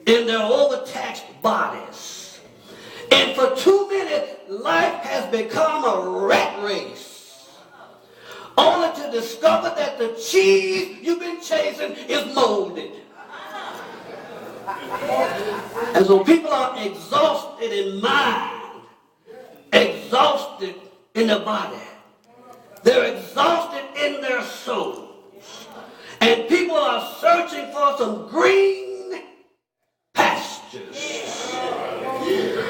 in their overtaxed bodies. And for too many, life has become a rat race, only to discover that the cheese you've been chasing is molded. And so people are exhausted in mind, exhausted in their body. They're exhausted in their souls. And people are searching for some green pastures.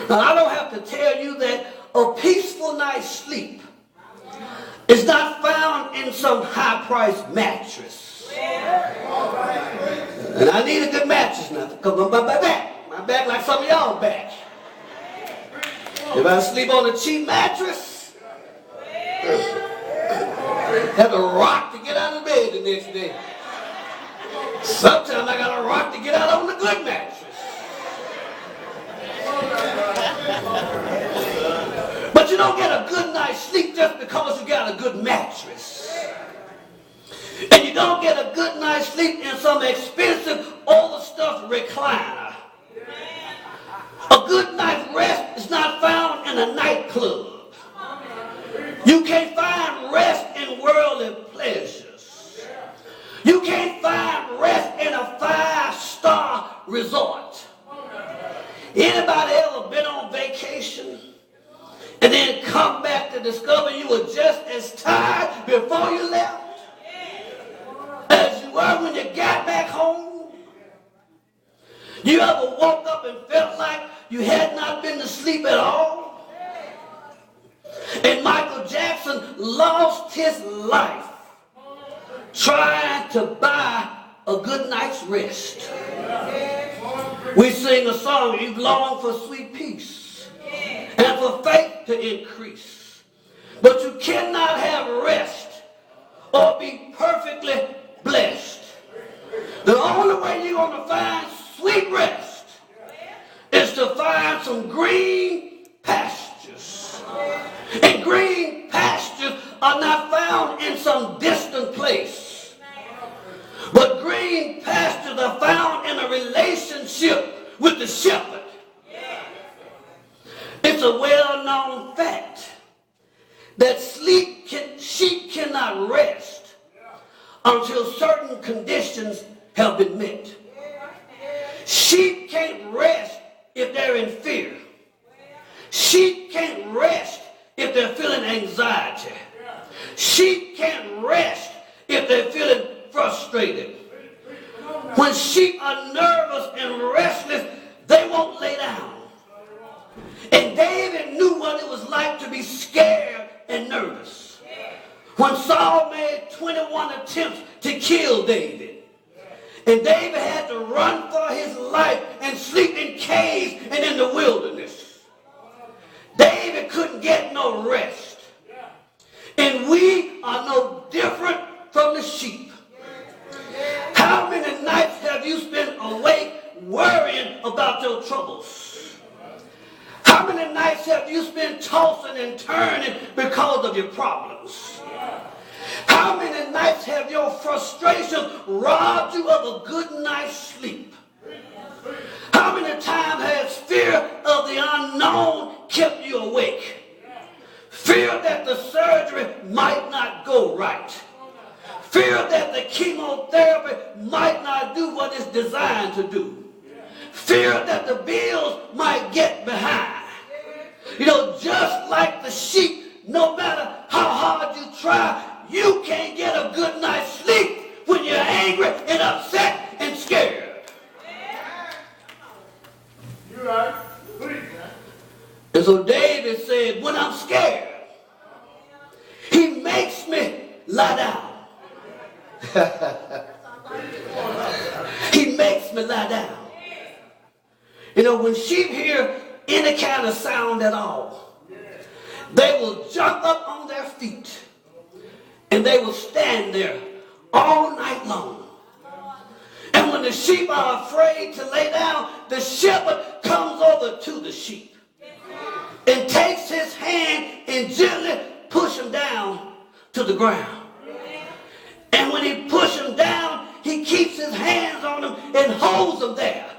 Now, I don't have to tell you that a peaceful night's sleep is not found in some high-priced mattress. And I need a good mattress now, because my back like some of y'all back. If I sleep on a cheap mattress, have to rock to get out of bed the next day. Sometimes I got to rock to get out on the good mattress. But you don't get a good night's sleep just because you got a good mattress. And you don't get a good night's sleep in some expensive, overstuffed recliner. A good night's rest is not found in a nightclub. You can't find rest in worldly pleasures. You can't find rest in a 5-star resort. Anybody ever been on vacation and then come back to discover you were just as tired before you left as you were when you got back home? You ever woke up and felt like you had not been to sleep at all? And Michael Jackson lost his life trying to buy a good night's rest. We sing a song, you long for sweet peace and for faith to increase. But you cannot have rest or be perfectly blessed. The only way you're going to find sweet rest is to find some green pastures. And green pastures are not found in some distant place, but green pastures are found in a relationship with the shepherd. It's a well-known fact that sheep cannot rest until certain conditions have been met. Sheep can't rest if they're in fear. Sheep can't rest if they're feeling anxiety. Sheep can't rest if they're feeling frustrated. When sheep are nervous and restless, they won't lay down. And David knew what it was like to be scared and nervous. When Saul made 21 attempts to kill David, and David had to run for his life and sleep in caves and in the wilderness, David couldn't get no rest. And we are no different from the sheep. How many nights have you spent awake worrying about your troubles? How many nights have you spent tossing and turning because of your problems? How many nights have your frustration robbed you of a good night's sleep? How many times has fear of the unknown kept you awake? Fear that the surgery might not go right. Fear that the chemotherapy might not do what it's designed to do. Fear that the bills might get behind. You know, just like the sheep, no matter how hard you try, you can't get a good night's sleep when you're angry and upset and scared. You're right. And so David said, when I'm scared, he makes me lie down. He makes me lie down. You know, when sheep hear any kind of sound at all, they will jump up on their feet and they will stand there all night long. And when the sheep are afraid to lay down, the shepherd comes over to the sheep and takes his hand and gently pushes him down to the ground. And when he pushes him down, he keeps his hands on him and holds him there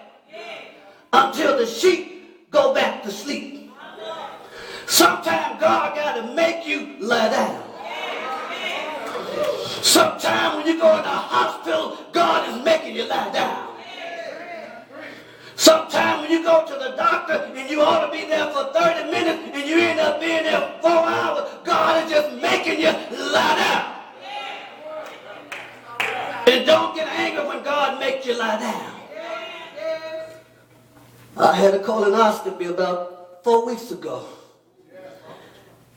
until the sheep go back to sleep. Sometimes God got to make you lie down. Sometimes when you go in the hospital, God is making you lie down. Sometimes when you go to the doctor and you ought to be there for 30 minutes and you end up being there for 4 hours, God is just making you lie down. And don't get angry when God makes you lie down. I had a colonoscopy about 4 weeks ago.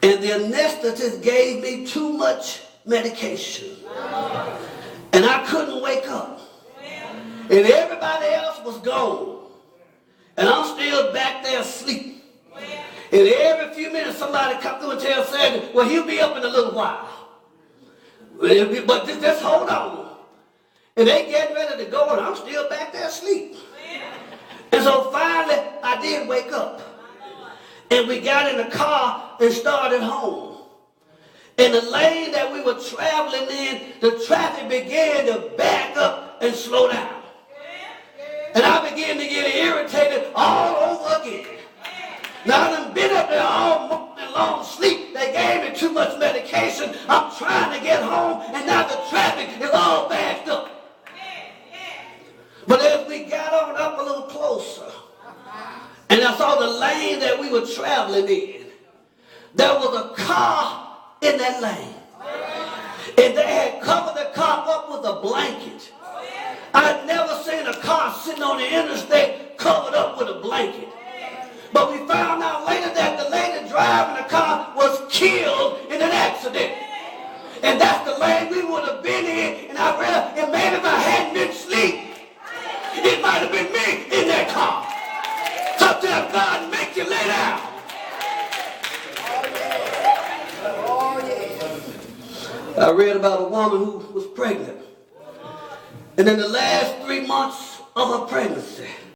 And the anesthetist gave me too much medication. And I couldn't wake up. And everybody else was gone. And I'm still back there asleep. And every few minutes somebody come through and tell Sandy, well, he'll be up in a little while. But just hold on. And they getting ready to go and I'm still back there asleep. And so finally I did wake up. And we got in the car and started home. And the lane that we were traveling in, the traffic began to back up and slow down. And I began to get irritated all over again. Now I done been up there all morning long sleep. They gave me too much medication. I'm trying to get home and now the traffic is all backed up. But as we got on up a little closer, and I saw the lane that we were traveling in, there was a car in that lane. And they had covered the car up with a blanket. I'd never seen a car sitting on the interstate covered up with a blanket. But we found out later that the lady driving the car was killed in an accident. And that's the lane we would have been in. And I realized, and maybe if I hadn't been asleep, it might have been me in that car. Sometimes God makes you lay down. I read about a woman who was pregnant. And in the last 3 months of her pregnancy,